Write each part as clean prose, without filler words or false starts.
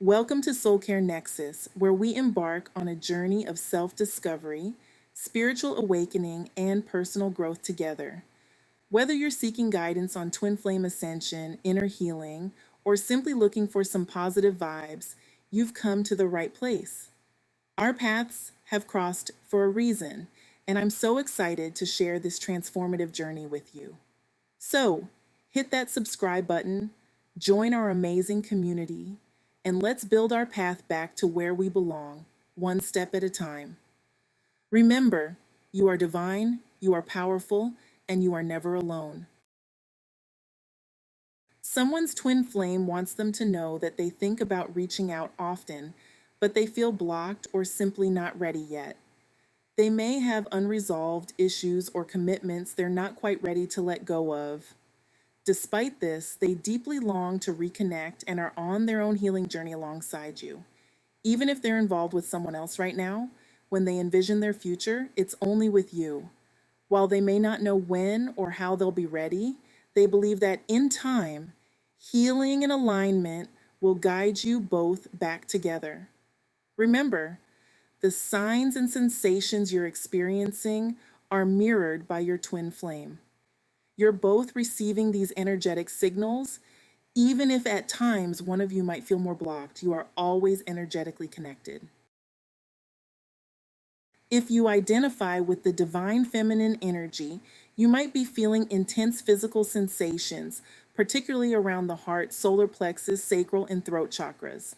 Welcome to Soul Care Nexus, where we embark on a journey of self-discovery, spiritual awakening, and personal growth together. Whether you're seeking guidance on twin flame ascension, inner healing, or simply looking for some positive vibes, you've come to the right place. Our paths have crossed for a reason, and I'm so excited to share this transformative journey with you. So, hit that subscribe button, join our amazing community, and let's build our path back to where we belong, one step at a time. Remember, you are divine, you are powerful, and you are never alone. Someone's twin flame wants them to know that they think about reaching out often, but they feel blocked or simply not ready yet. They may have unresolved issues or commitments they're not quite ready to let go of. Despite this, they deeply long to reconnect and are on their own healing journey alongside you. Even if they're involved with someone else right now, when they envision their future, it's only with you. While they may not know when or how they'll be ready, they believe that in time, healing and alignment will guide you both back together. Remember, the signs and sensations you're experiencing are mirrored by your twin flame. You're both receiving these energetic signals. Even if at times one of you might feel more blocked, you are always energetically connected. If you identify with the divine feminine energy, you might be feeling intense physical sensations, particularly around the heart, solar plexus, sacral, and throat chakras.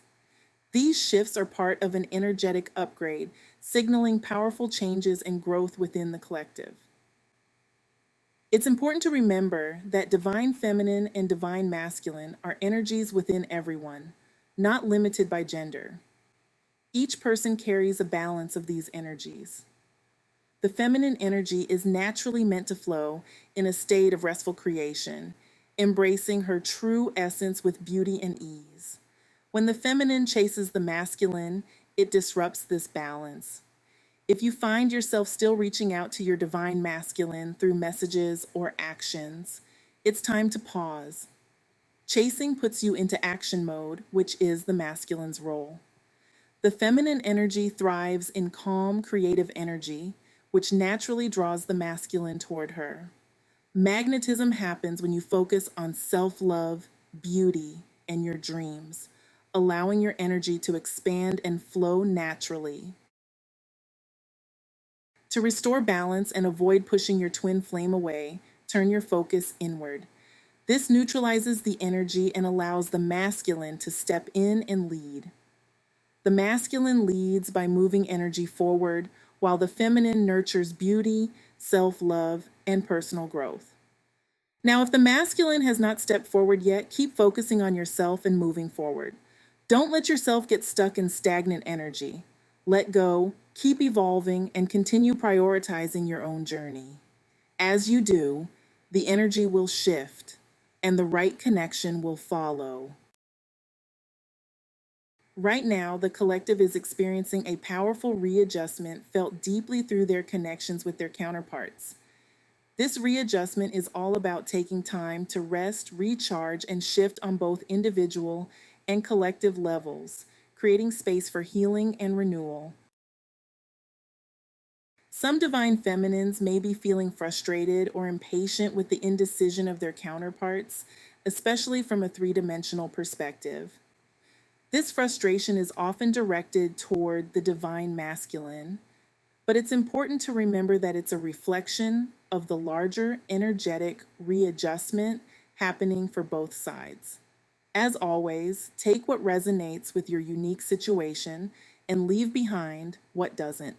These shifts are part of an energetic upgrade, signaling powerful changes and growth within the collective. It's important to remember that divine feminine and divine masculine are energies within everyone, not limited by gender. Each person carries a balance of these energies. The feminine energy is naturally meant to flow in a state of restful creation, embracing her true essence with beauty and ease. When the feminine chases the masculine, it disrupts this balance. If you find yourself still reaching out to your divine masculine through messages or actions, it's time to pause. Chasing puts you into action mode, which is the masculine's role. The feminine energy thrives in calm, creative energy, which naturally draws the masculine toward her. Magnetism happens when you focus on self-love, beauty, and your dreams, allowing your energy to expand and flow naturally. To restore balance and avoid pushing your twin flame away, turn your focus inward. This neutralizes the energy and allows the masculine to step in and lead. The masculine leads by moving energy forward, while the feminine nurtures beauty, self-love, and personal growth. Now, if the masculine has not stepped forward yet, keep focusing on yourself and moving forward. Don't let yourself get stuck in stagnant energy. Let go, keep evolving, and continue prioritizing your own journey. As you do, the energy will shift, and the right connection will follow. Right now, the collective is experiencing a powerful readjustment felt deeply through their connections with their counterparts. This readjustment is all about taking time to rest, recharge, and shift on both individual and collective levels, creating space for healing and renewal. Some divine feminines may be feeling frustrated or impatient with the indecision of their counterparts, especially from a three-dimensional perspective. This frustration is often directed toward the divine masculine, but it's important to remember that it's a reflection of the larger energetic readjustment happening for both sides. As always, take what resonates with your unique situation and leave behind what doesn't.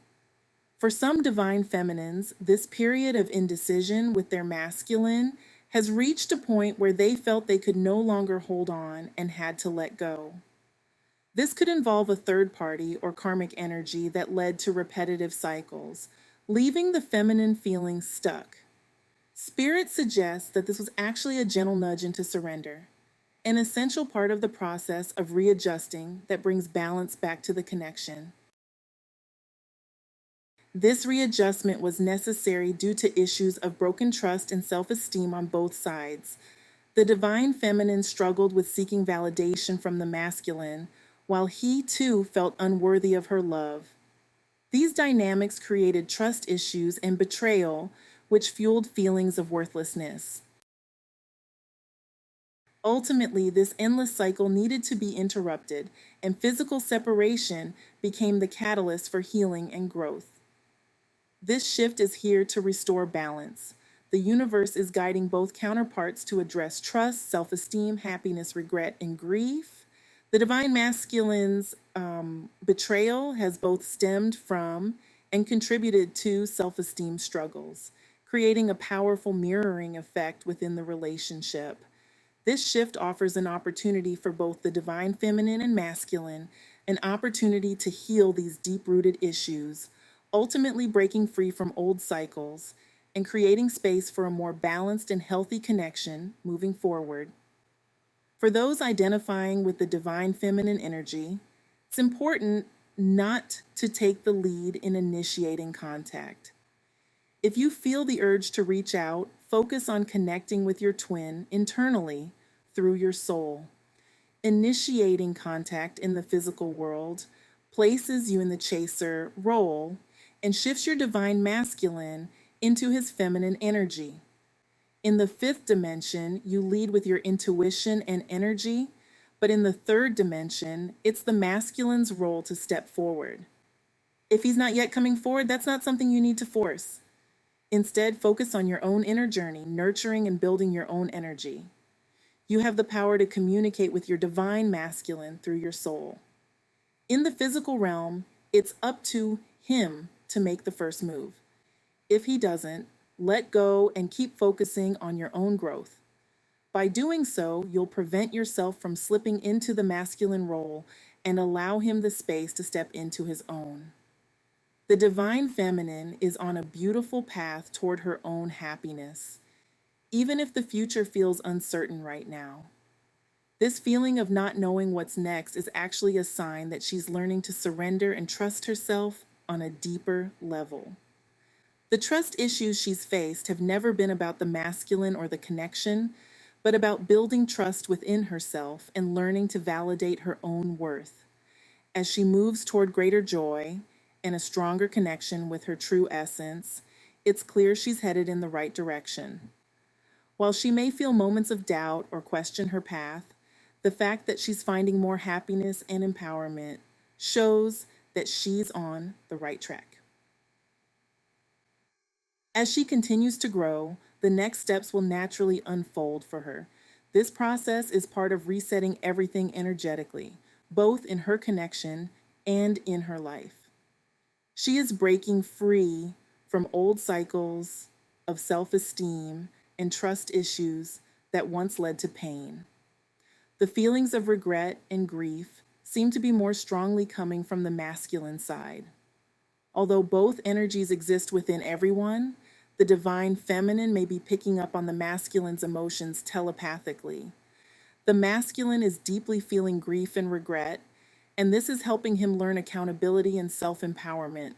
For some divine feminines, this period of indecision with their masculine has reached a point where they felt they could no longer hold on and had to let go. This could involve a third party or karmic energy that led to repetitive cycles, leaving the feminine feeling stuck. Spirit suggests that this was actually a gentle nudge into surrender, an essential part of the process of readjusting that brings balance back to the connection. This readjustment was necessary due to issues of broken trust and self-esteem on both sides. The divine feminine struggled with seeking validation from the masculine, while he too felt unworthy of her love. These dynamics created trust issues and betrayal, which fueled feelings of worthlessness. Ultimately, this endless cycle needed to be interrupted, and physical separation became the catalyst for healing and growth. This shift is here to restore balance. The universe is guiding both counterparts to address trust, self esteem, happiness, regret, and grief. The divine masculine's betrayal has both stemmed from and contributed to self esteem struggles, creating a powerful mirroring effect within the relationship. This shift offers an opportunity for both the divine feminine and masculine, an opportunity to heal these deep rooted issues, ultimately breaking free from old cycles and creating space for a more balanced and healthy connection moving forward. For those identifying with the divine feminine energy, it's important not to take the lead in initiating contact. If you feel the urge to reach out, focus on connecting with your twin internally through your soul. Initiating contact in the physical world places you in the chaser role and shifts your divine masculine into his feminine energy. In the fifth dimension, you lead with your intuition and energy, but in the third dimension, it's the masculine's role to step forward. If he's not yet coming forward, that's not something you need to force. Instead, focus on your own inner journey, nurturing and building your own energy. You have the power to communicate with your divine masculine through your soul. In the physical realm, it's up to him to make the first move. If he doesn't, let go and keep focusing on your own growth. By doing so, you'll prevent yourself from slipping into the masculine role and allow him the space to step into his own. The divine feminine is on a beautiful path toward her own happiness, even if the future feels uncertain right now. This feeling of not knowing what's next is actually a sign that she's learning to surrender and trust herself on a deeper level. The trust issues she's faced have never been about the masculine or the connection, but about building trust within herself and learning to validate her own worth. As she moves toward greater joy and a stronger connection with her true essence, it's clear she's headed in the right direction. While she may feel moments of doubt or question her path, the fact that she's finding more happiness and empowerment shows that she's on the right track. As she continues to grow, the next steps will naturally unfold for her. This process is part of resetting everything energetically, both in her connection and in her life. She is breaking free from old cycles of self-esteem and trust issues that once led to pain. The feelings of regret and grief seem to be more strongly coming from the masculine side. Although both energies exist within everyone, the divine feminine may be picking up on the masculine's emotions telepathically. The masculine is deeply feeling grief and regret, and this is helping him learn accountability and self-empowerment.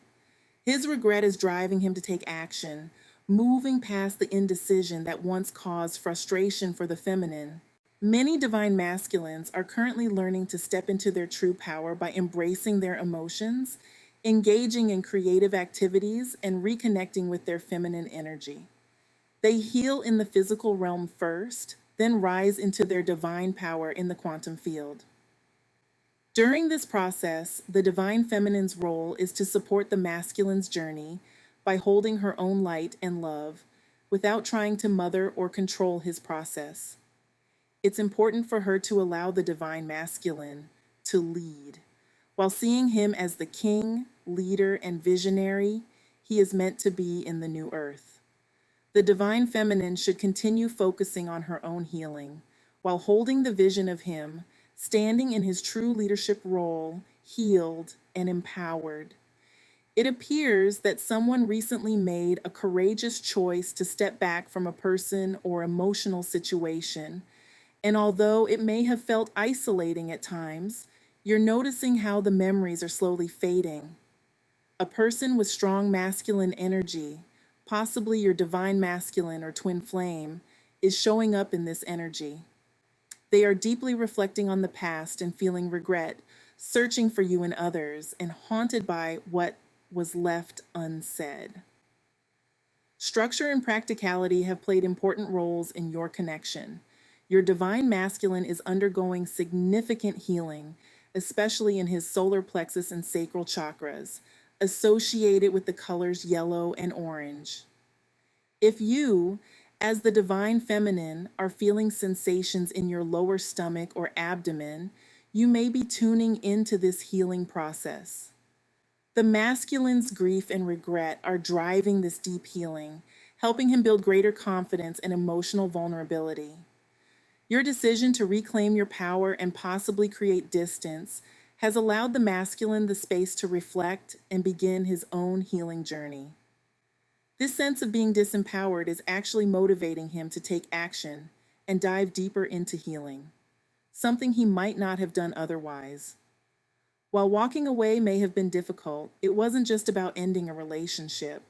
His regret is driving him to take action, moving past the indecision that once caused frustration for the feminine. Many divine masculines are currently learning to step into their true power by embracing their emotions, engaging in creative activities, and reconnecting with their feminine energy. They heal in the physical realm first, then rise into their divine power in the quantum field. During this process, the divine feminine's role is to support the masculine's journey by holding her own light and love without trying to mother or control his process. It's important for her to allow the divine masculine to lead, while seeing him as the king, leader, and visionary he is meant to be in the new earth. The divine feminine should continue focusing on her own healing, while holding the vision of him, standing in his true leadership role, healed and empowered. It appears that someone recently made a courageous choice to step back from a person or emotional situation, and although it may have felt isolating at times, you're noticing how the memories are slowly fading. A person with strong masculine energy, possibly your divine masculine or twin flame, is showing up in this energy. They are deeply reflecting on the past and feeling regret, searching for you in others, and haunted by what was left unsaid. Structure and practicality have played important roles in your connection. Your divine masculine is undergoing significant healing, especially in his solar plexus and sacral chakras, associated with the colors yellow and orange. If you, as the divine feminine, are feeling sensations in your lower stomach or abdomen, you may be tuning into this healing process. The masculine's grief and regret are driving this deep healing, helping him build greater confidence and emotional vulnerability. Your decision to reclaim your power and possibly create distance has allowed the masculine the space to reflect and begin his own healing journey. This sense of being disempowered is actually motivating him to take action and dive deeper into healing, something he might not have done otherwise. While walking away may have been difficult, it wasn't just about ending a relationship.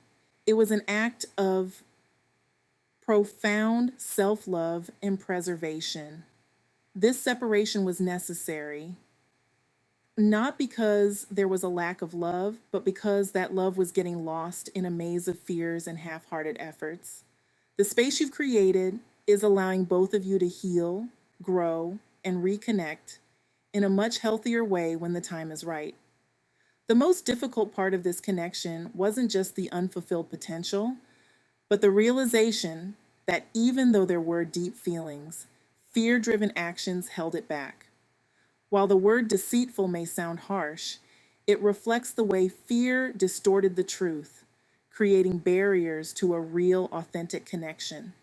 It was an act of profound self-love and preservation. This separation was necessary, not because there was a lack of love, but because that love was getting lost in a maze of fears and half-hearted efforts. The space you've created is allowing both of you to heal, grow, and reconnect in a much healthier way when the time is right. The most difficult part of this connection wasn't just the unfulfilled potential, but the realization that even though there were deep feelings, fear-driven actions held it back. While the word deceitful may sound harsh, it reflects the way fear distorted the truth, creating barriers to a real, authentic connection.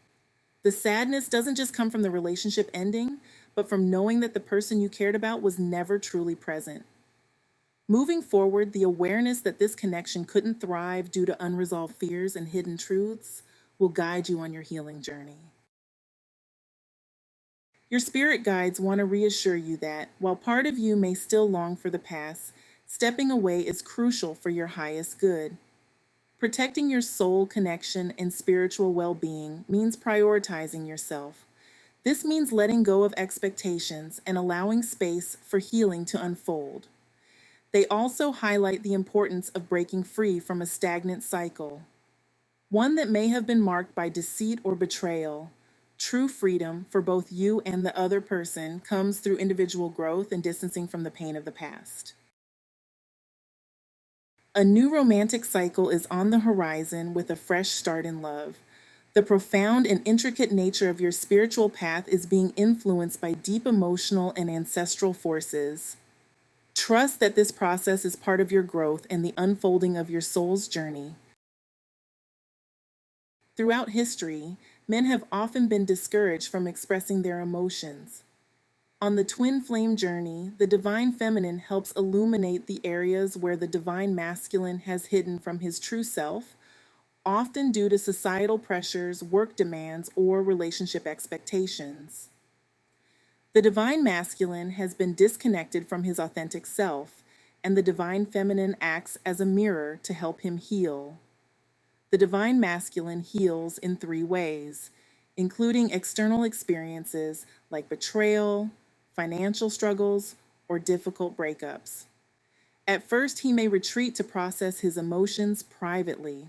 The sadness doesn't just come from the relationship ending, but from knowing that the person you cared about was never truly present. Moving forward, the awareness that this connection couldn't thrive due to unresolved fears and hidden truths will guide you on your healing journey. Your spirit guides want to reassure you that, while part of you may still long for the past, stepping away is crucial for your highest good. Protecting your soul connection and spiritual well-being means prioritizing yourself. This means letting go of expectations and allowing space for healing to unfold. They also highlight the importance of breaking free from a stagnant cycle, one that may have been marked by deceit or betrayal. True freedom for both you and the other person comes through individual growth and distancing from the pain of the past. A new romantic cycle is on the horizon with a fresh start in love. The profound and intricate nature of your spiritual path is being influenced by deep emotional and ancestral forces. Trust that this process is part of your growth and the unfolding of your soul's journey. Throughout history, men have often been discouraged from expressing their emotions. On the twin flame journey, the divine feminine helps illuminate the areas where the divine masculine has hidden from his true self, often due to societal pressures, work demands, or relationship expectations. The divine masculine has been disconnected from his authentic self, and the divine feminine acts as a mirror to help him heal. The divine masculine heals in 3 ways, including external experiences like betrayal, financial struggles, or difficult breakups. At first, he may retreat to process his emotions privately.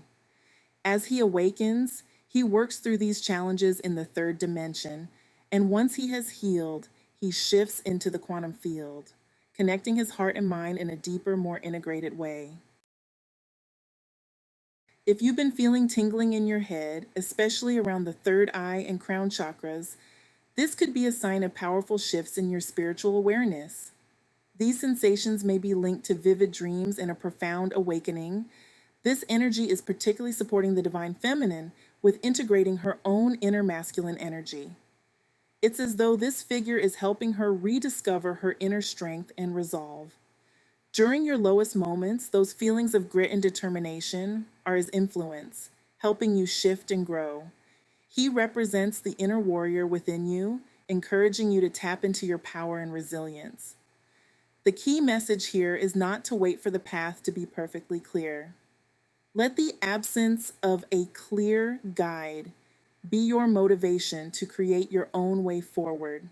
As he awakens, he works through these challenges in the 3rd dimension, and once he has healed, he shifts into the quantum field, connecting his heart and mind in a deeper, more integrated way. If you've been feeling tingling in your head, especially around the 3rd eye and crown chakras, this could be a sign of powerful shifts in your spiritual awareness. These sensations may be linked to vivid dreams and a profound awakening. This energy is particularly supporting the divine feminine with integrating her own inner masculine energy. It's as though this figure is helping her rediscover her inner strength and resolve. During your lowest moments, those feelings of grit and determination are his influence, helping you shift and grow. He represents the inner warrior within you, encouraging you to tap into your power and resilience. The key message here is not to wait for the path to be perfectly clear. Let the absence of a clear guide be your motivation to create your own way forward.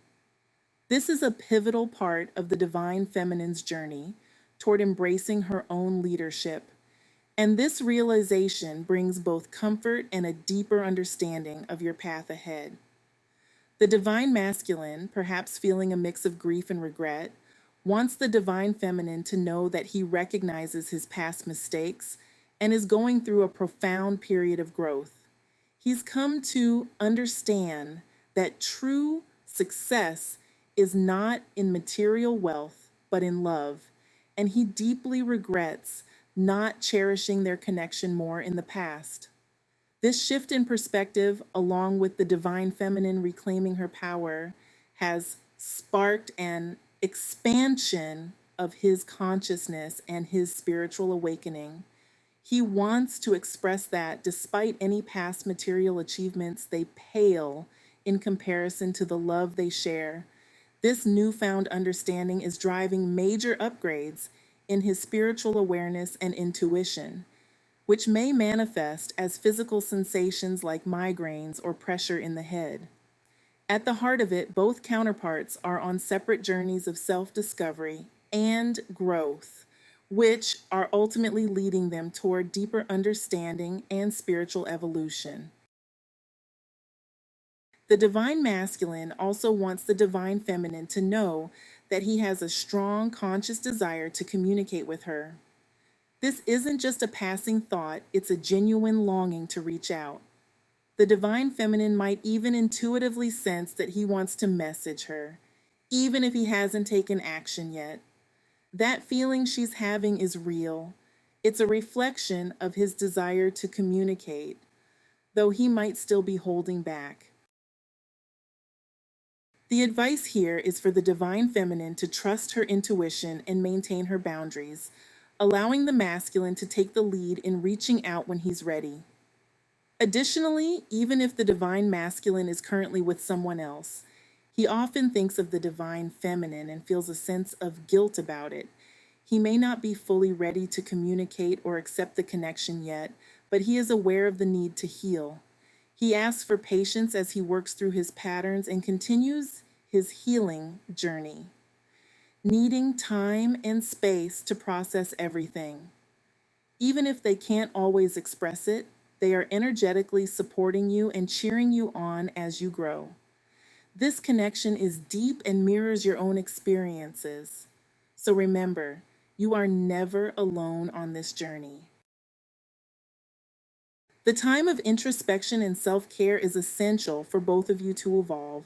This is a pivotal part of the divine feminine's journey toward embracing her own leadership. And this realization brings both comfort and a deeper understanding of your path ahead. The divine masculine, perhaps feeling a mix of grief and regret, wants the divine feminine to know that he recognizes his past mistakes and is going through a profound period of growth. He's come to understand that true success is not in material wealth, but in love, and he deeply regrets not cherishing their connection more in the past. This shift in perspective, along with the divine feminine reclaiming her power, has sparked an expansion of his consciousness and his spiritual awakening. He wants to express that despite any past material achievements, they pale in comparison to the love they share. This newfound understanding is driving major upgrades in his spiritual awareness and intuition, which may manifest as physical sensations like migraines or pressure in the head. At the heart of it, both counterparts are on separate journeys of self-discovery and growth, which are ultimately leading them toward deeper understanding and spiritual evolution. The divine masculine also wants the divine feminine to know that he has a strong conscious desire to communicate with her. This isn't just a passing thought, it's a genuine longing to reach out. The divine feminine might even intuitively sense that he wants to message her, even if he hasn't taken action yet. That feeling she's having is real. It's a reflection of his desire to communicate, though he might still be holding back. The advice here is for the divine feminine to trust her intuition and maintain her boundaries, allowing the masculine to take the lead in reaching out when he's ready. Additionally, even if the divine masculine is currently with someone else, he often thinks of the divine feminine and feels a sense of guilt about it. He may not be fully ready to communicate or accept the connection yet, but he is aware of the need to heal. He asks for patience as he works through his patterns and continues his healing journey, needing time and space to process everything. Even if they can't always express it, they are energetically supporting you and cheering you on as you grow. This connection is deep and mirrors your own experiences. So remember, you are never alone on this journey. The time of introspection and self-care is essential for both of you to evolve.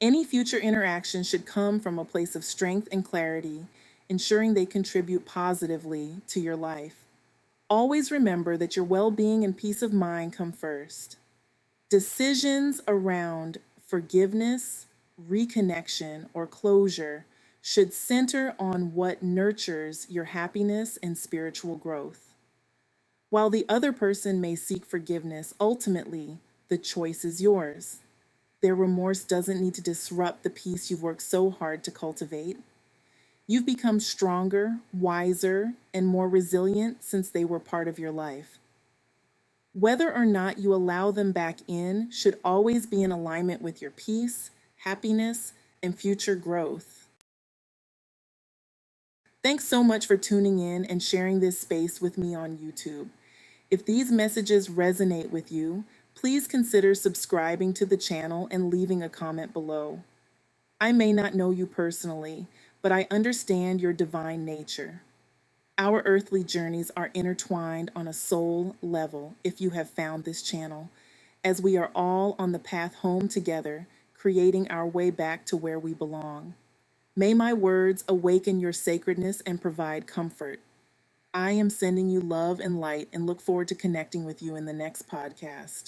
Any future interaction should come from a place of strength and clarity, ensuring they contribute positively to your life. Always remember that your well-being and peace of mind come first. Decisions around forgiveness, reconnection, or closure should center on what nurtures your happiness and spiritual growth. While the other person may seek forgiveness, ultimately, the choice is yours. Their remorse doesn't need to disrupt the peace you've worked so hard to cultivate. You've become stronger, wiser, and more resilient since they were part of your life. Whether or not you allow them back in should always be in alignment with your peace, happiness, and future growth. Thanks so much for tuning in and sharing this space with me on YouTube. If these messages resonate with you, please consider subscribing to the channel and leaving a comment below. I may not know you personally, but I understand your divine nature. Our earthly journeys are intertwined on a soul level if you have found this channel, as we are all on the path home together, creating our way back to where we belong. May my words awaken your sacredness and provide comfort. I am sending you love and light and look forward to connecting with you in the next podcast.